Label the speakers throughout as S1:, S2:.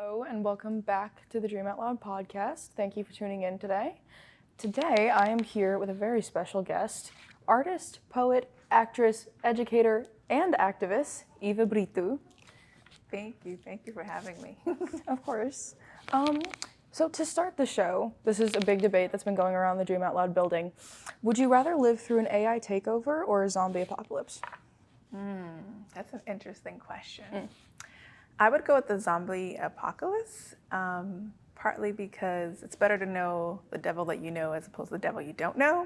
S1: Hello, and welcome back to the Dream Out Loud podcast. Thank you for tuning in today. Today, I am here with a very special guest, artist, poet, actress, educator, and activist, Iva Brito.
S2: Thank you for having me.
S1: Of course. So to start the show, this is a big debate that's been going around the Dream Out Loud building. Would you rather live through an AI takeover or a zombie apocalypse?
S2: That's an interesting question. I would go with the zombie apocalypse, partly because it's better to know the devil that you know as opposed to the devil you don't know.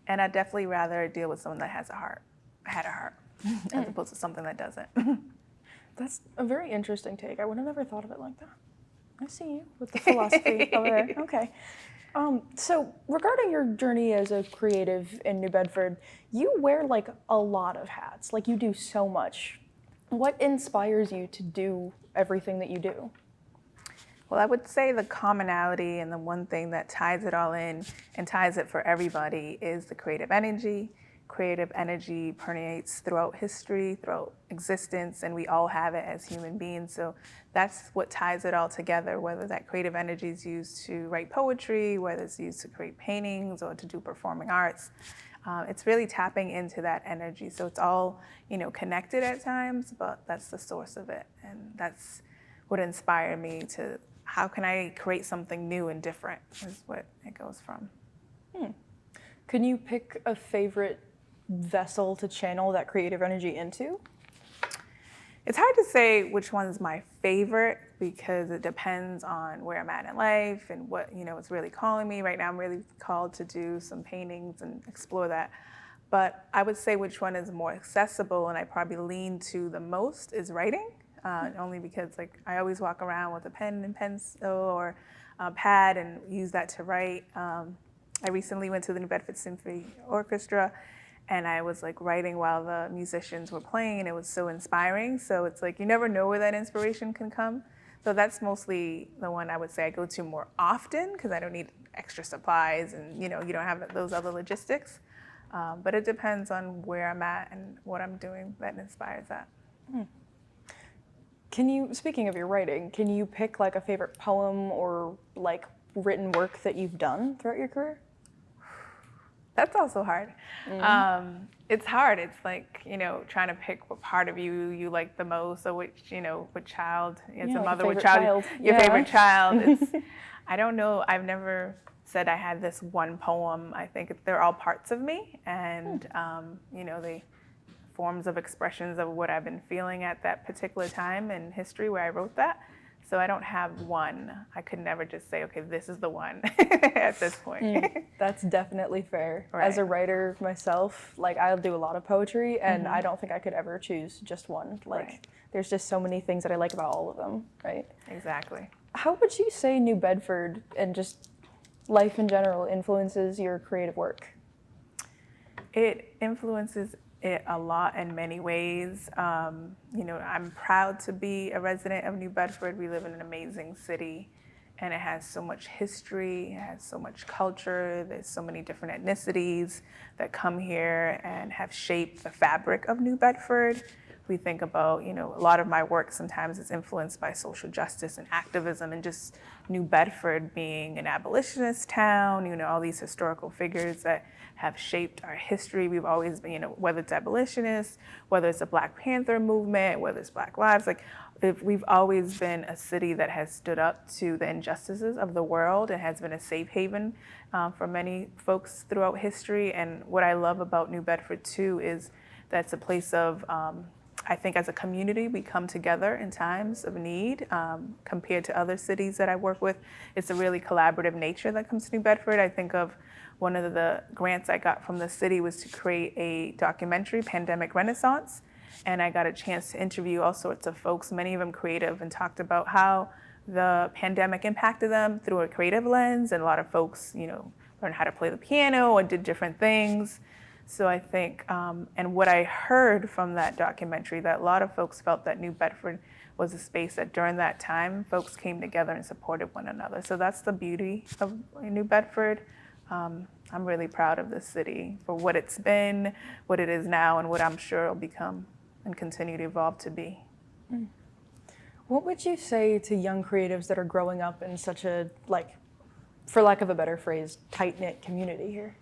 S2: And I'd definitely rather deal with someone that had a heart, as opposed to something that doesn't.
S1: That's a very interesting take. I would have never thought of it like that. I see you with the philosophy over there. Okay. So regarding your journey as a creative in New Bedford, you wear like a lot of hats. Like you do so much. What inspires you to do everything that you do?
S2: Well, I would say the commonality and the one thing that ties it all in and ties it for everybody is the creative energy. Creative energy permeates throughout history, throughout existence, and we all have it as human beings. So that's what ties it all together, whether that creative energy is used to write poetry, whether it's used to create paintings or to do performing arts. It's really tapping into that energy. So it's all, connected at times, but that's the source of it. And that's what inspired me to, how can I create something new and different is what it goes from.
S1: Can you pick a favorite vessel to channel that creative energy into?
S2: It's hard to say which one's my favorite because it depends on where I'm at in life and what, is really calling me. Right now I'm really called to do some paintings and explore that. But I would say which one is more accessible and I probably lean to the most is writing, only because I always walk around with a pen and pencil or a pad and use that to write. I recently went to the New Bedford Symphony Orchestra and I was writing while the musicians were playing and it was so inspiring. So it's you never know where that inspiration can come. So that's mostly the one I would say I go to more often because I don't need extra supplies and you don't have those other logistics. But it depends on where I'm at and what I'm doing that inspires that.
S1: Speaking of your writing, can you pick a favorite poem or written work that you've done throughout your career?
S2: That's also hard. It's hard. It's trying to pick what part of you like the most, or which child, as a mother, which child, your favorite child. I don't know. I've never said I had this one poem. I think they're all parts of me, and the forms of expressions of what I've been feeling at that particular time in history where I wrote that. So I don't have one. I could never just say, okay, this is the one at this point.
S1: That's definitely fair.
S2: Right.
S1: As a writer myself, I'll do a lot of poetry and I don't think I could ever choose just one.
S2: Right.
S1: There's just so many things that I like about all of them, right?
S2: Exactly.
S1: How would you say New Bedford and just life in general influences your creative work?
S2: It influences it a lot in many ways. I'm proud to be a resident of New Bedford. We live in an amazing city and it has so much history, it has so much culture, there's so many different ethnicities that come here and have shaped the fabric of New Bedford. We think about, a lot of my work sometimes is influenced by social justice and activism and just New Bedford being an abolitionist town, all these historical figures that have shaped our history. We've always been, whether it's abolitionists, whether it's a Black Panther movement, whether it's Black Lives, we've always been a city that has stood up to the injustices of the world and has been a safe haven for many folks throughout history. And what I love about New Bedford too is that it's a place of, I think as a community, we come together in times of need compared to other cities that I work with. It's a really collaborative nature that comes to New Bedford. I think of one of the grants I got from the city was to create a documentary, Pandemic Renaissance. And I got a chance to interview all sorts of folks, many of them creative, and talked about how the pandemic impacted them through a creative lens. And a lot of folks, learned how to play the piano or did different things. So I think, and what I heard from that documentary, that a lot of folks felt that New Bedford was a space that during that time, folks came together and supported one another. So that's the beauty of New Bedford. I'm really proud of this city for what it's been, what it is now, and what I'm sure it'll become and continue to evolve to be.
S1: What would you say to young creatives that are growing up in such a, like, for lack of a better phrase, tight-knit community here?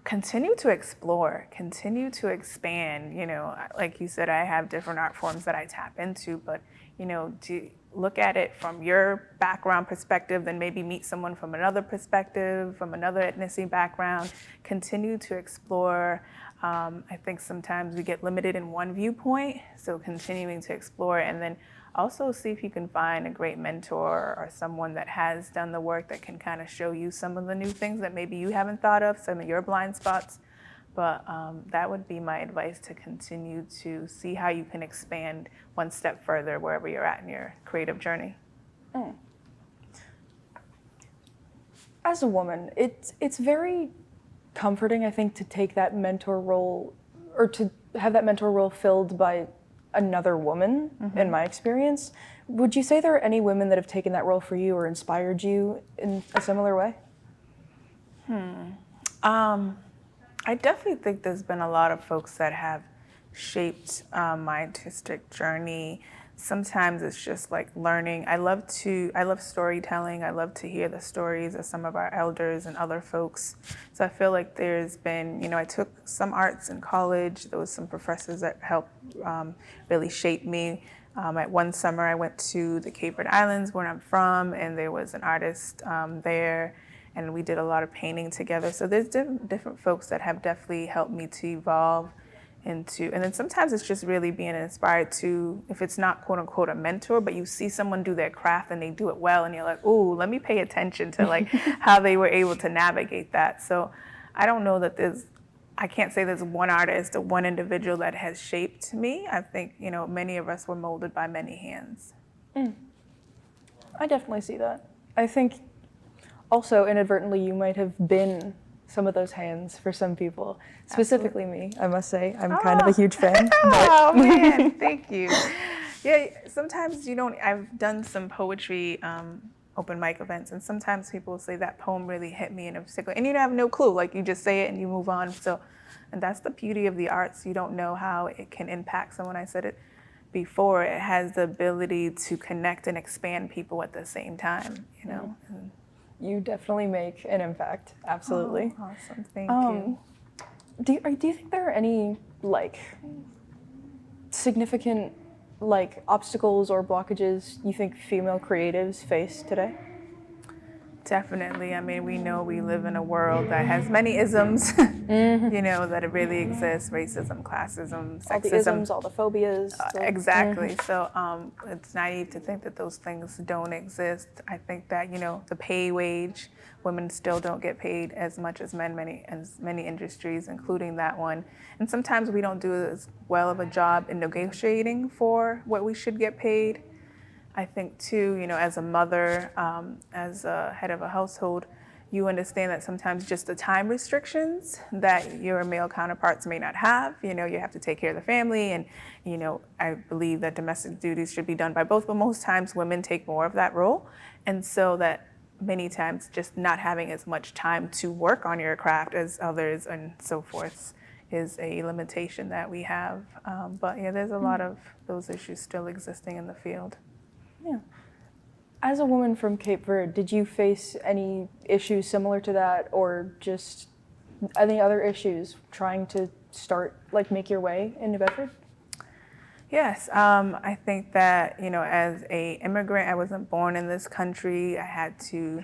S2: Continue to explore, continue to expand. You know, like you said, I have different art forms that I tap into, but, you know, to look at it from your background perspective, then maybe meet someone from another perspective, from another ethnicity background. Continue to explore. I think sometimes we get limited in one viewpoint, so continuing to explore, and then also see if you can find a great mentor or someone that has done the work that can kind of show you some of the new things that maybe you haven't thought of, some of your blind spots. But that would be my advice, to continue to see how you can expand one step further wherever you're at in your creative journey.
S1: As a woman, it's very comforting, I think, to take that mentor role, or to have that mentor role filled by another woman, in my experience. Would you say there are any women that have taken that role for you or inspired you in a similar way?
S2: I definitely think there's been a lot of folks that have shaped my artistic journey. Sometimes it's just like learning. I love storytelling. I love to hear the stories of some of our elders and other folks. So I feel like there's been, you know, I took some arts in college. There was some professors that helped really shape me. At one summer, I went to the Cape Verde Islands, where I'm from, and there was an artist there, and we did a lot of painting together. So there's different folks that have definitely helped me to evolve into, and then sometimes it's just really being inspired to, if it's not quote unquote a mentor, but you see someone do their craft and they do it well, and you're like, ooh, let me pay attention to like how they were able to navigate that. So I don't know that I can't say there's one artist or one individual that has shaped me. I think, you know, many of us were molded by many hands.
S1: I definitely see that. I think also inadvertently you might have been some of those hands for some people, specifically me, I must say. I'm kind of a huge fan.
S2: Oh man, thank you. Yeah, sometimes you don't, I've done some poetry open mic events, and sometimes people will say that poem really hit me in a particular, and you have no clue, like you just say it and you move on. So, and that's the beauty of the arts. You don't know how it can impact someone. I said it before, it has the ability to connect and expand people at the same time, you know.
S1: You definitely make an impact, absolutely.
S2: Oh, awesome, thank you.
S1: Do you think there are any like significant like obstacles or blockages you think female creatives face today?
S2: Definitely. I mean, we know we live in a world that has many isms, you know, that it really exists: racism, classism, sexism.
S1: All the isms, all the phobias.
S2: Exactly. So it's naive to think that those things don't exist. I think that, you know, the pay wage, women still don't get paid as much as men, many industries, including that one. And sometimes we don't do as well of a job in negotiating for what we should get paid. I think too, you know, as a mother, as a head of a household, you understand that sometimes just the time restrictions that your male counterparts may not have. You know, you have to take care of the family, and, you know, I believe that domestic duties should be done by both, but most times women take more of that role. And so that many times just not having as much time to work on your craft as others and so forth is a limitation that we have. But yeah, there's a lot of those issues still existing in the field.
S1: Yeah. As a woman from Cape Verde, did you face any issues similar to that, or just any other issues trying to start, like, make your way in New Bedford?
S2: Yes, I think that, you know, as a immigrant, I wasn't born in this country. I had to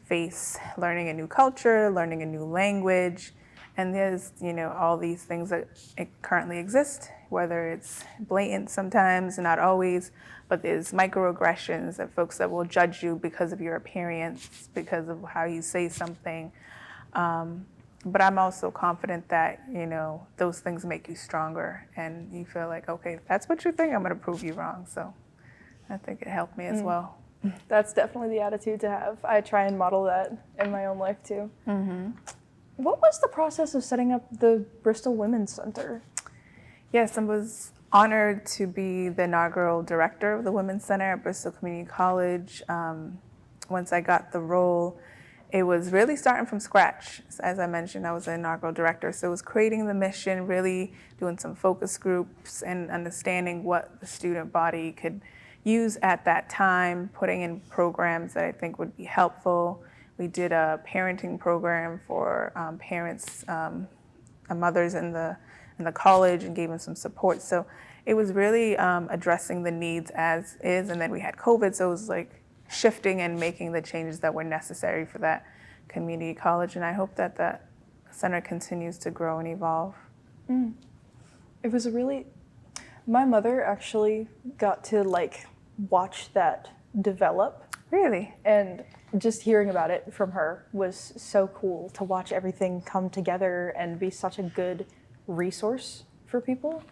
S2: face learning a new culture, learning a new language, and there's, you know, all these things that currently exist, whether it's blatant sometimes, not always, but there's microaggressions that folks that will judge you because of your appearance, because of how you say something. But I'm also confident that, you know, those things make you stronger, and you feel like, okay, if that's what you think, I'm gonna prove you wrong. So I think it helped me as well.
S1: That's definitely the attitude to have. I try and model that in my own life too. What was the process of setting up the Bristol Women's Center?
S2: Yes, I was honored to be the inaugural director of the Women's Center at Bristol Community College. Once I got the role, it was really starting from scratch. As I mentioned, I was the inaugural director, so it was creating the mission, really doing some focus groups and understanding what the student body could use at that time, putting in programs that I think would be helpful. We did a parenting program for parents, mothers in the college, and gave them some support. So it was really addressing the needs as is, and then we had COVID, so it was like shifting and making the changes that were necessary for that community college. And I hope that that center continues to grow and evolve.
S1: It was my mother actually got to like watch that develop.
S2: Really?
S1: And just hearing about it from her was so cool to watch everything come together and be such a good resource for people.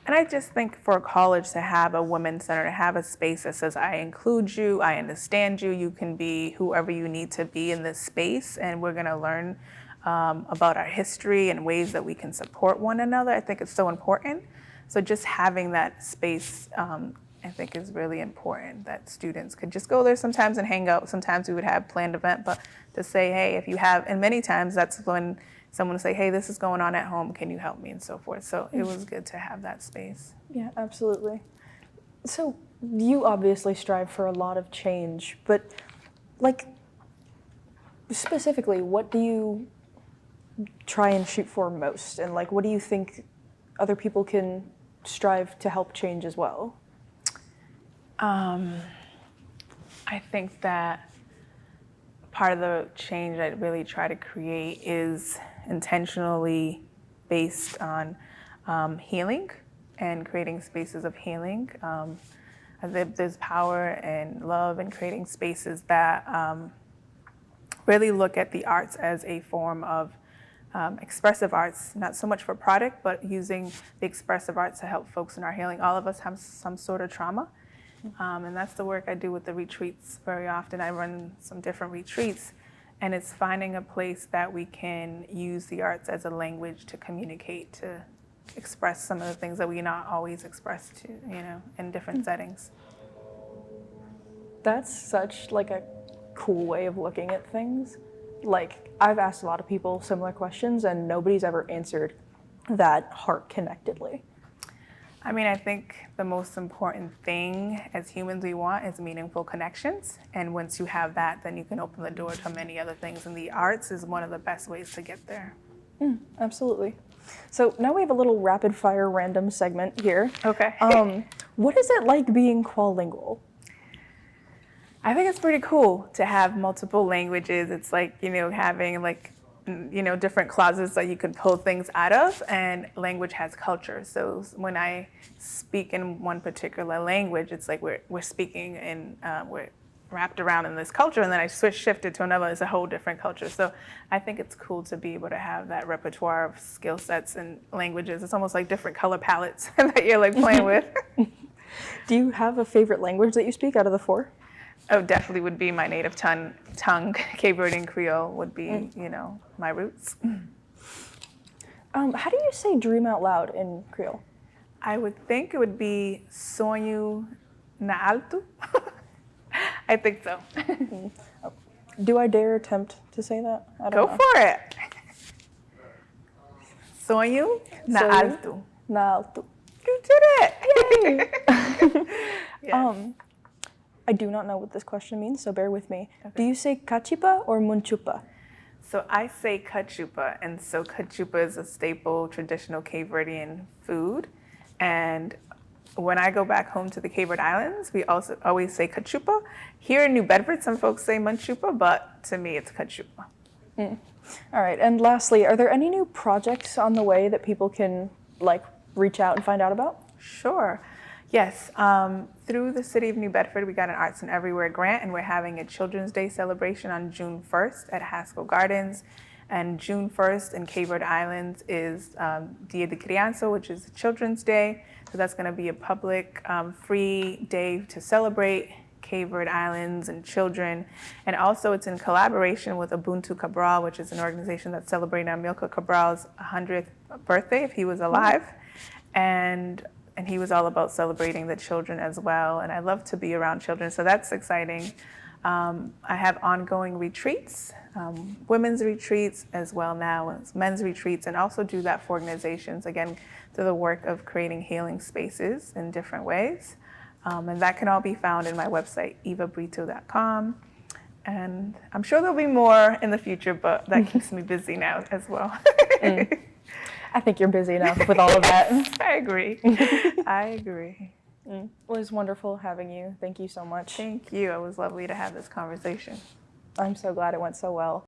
S2: And I just think for a college to have a women's center, to have a space that says, I include you, I understand you, you can be whoever you need to be in this space, and we're gonna learn about our history and ways that we can support one another. I think it's so important. So just having that space, I think is really important, that students could just go there sometimes and hang out. Sometimes we would have planned event, but to say, hey, if you have, and many times that's when someone will say, hey, this is going on at home, can you help me, and so forth. So it was good to have that space.
S1: Yeah, absolutely. So you obviously strive for a lot of change, but like specifically, what do you try and shoot for most? And like, what do you think other people can strive to help change as well?
S2: I think that part of the change I really try to create is intentionally based on healing and creating spaces of healing. There's power and love in creating spaces that really look at the arts as a form of expressive arts, not so much for product, but using the expressive arts to help folks in our healing. All of us have some sort of trauma. And that's the work I do with the retreats very often. I run some different retreats, and it's finding a place that we can use the arts as a language to communicate, to express some of the things that we not always express to, in different settings.
S1: That's such like a cool way of looking at things. Like, I've asked a lot of people similar questions, and nobody's ever answered that heart connectedly.
S2: I mean, I think the most important thing as humans we want is meaningful connections. And once you have that, then you can open the door to many other things. And the arts is one of the best ways to get there.
S1: Absolutely. So now we have a little rapid fire random segment here.
S2: Okay.
S1: What is it like being quadlingual?
S2: I think it's pretty cool to have multiple languages. It's like, having like, different closets that you can pull things out of, and language has culture. So when I speak in one particular language, it's like we're speaking and we're wrapped around in this culture, and then I shifted to another, it's a whole different culture. So I think it's cool to be able to have that repertoire of skill sets and languages. It's almost like different color palettes that you're like playing with.
S1: Do you have a favorite language that you speak out of the four?
S2: Oh, definitely would be my native tongue, Cape Verdean Creole would be, my roots.
S1: How do you say dream out loud in Creole?
S2: I would think it would be sonho na alto. I think so.
S1: Do I dare attempt to say that? I don't know.
S2: Go for it. Sonho na alto.
S1: Na alto.
S2: You did it.
S1: Yay!
S2: Yes.
S1: I do not know what this question means, so bear with me.
S2: Okay.
S1: Do you say cachipa or munchupa?
S2: So I say cachupa, and so cachupa is a staple traditional Cape Verdean food. And when I go back home to the Cape Verde Islands, we also always say cachupa. Here in New Bedford, some folks say munchupa, but to me it's cachupa.
S1: All right, and lastly, are there any new projects on the way that people can reach out and find out about?
S2: Sure. Yes, through the City of New Bedford, we got an Arts and Everywhere grant, and we're having a Children's Day celebration on June 1st at Haskell Gardens. And June 1st in Cape Verde Islands is Dia de Criança, which is Children's Day. So that's going to be a public, free day to celebrate Cape Verde Islands and children. And also it's in collaboration with Ubuntu Cabral, which is an organization that's celebrating Amilcar Cabral's 100th birthday, if he was alive. And he was all about celebrating the children as well. And I love to be around children, so that's exciting. I have ongoing retreats, women's retreats as well now as men's retreats, and also do that for organizations, again, through the work of creating healing spaces in different ways. And that can all be found in my website, ivabrito.com. And I'm sure there'll be more in the future, but that keeps me busy now as well.
S1: I think you're busy enough with all of that.
S2: I agree. I agree.
S1: It was wonderful having you. Thank you so much.
S2: Thank you. It was lovely to have this conversation.
S1: I'm so glad it went so well.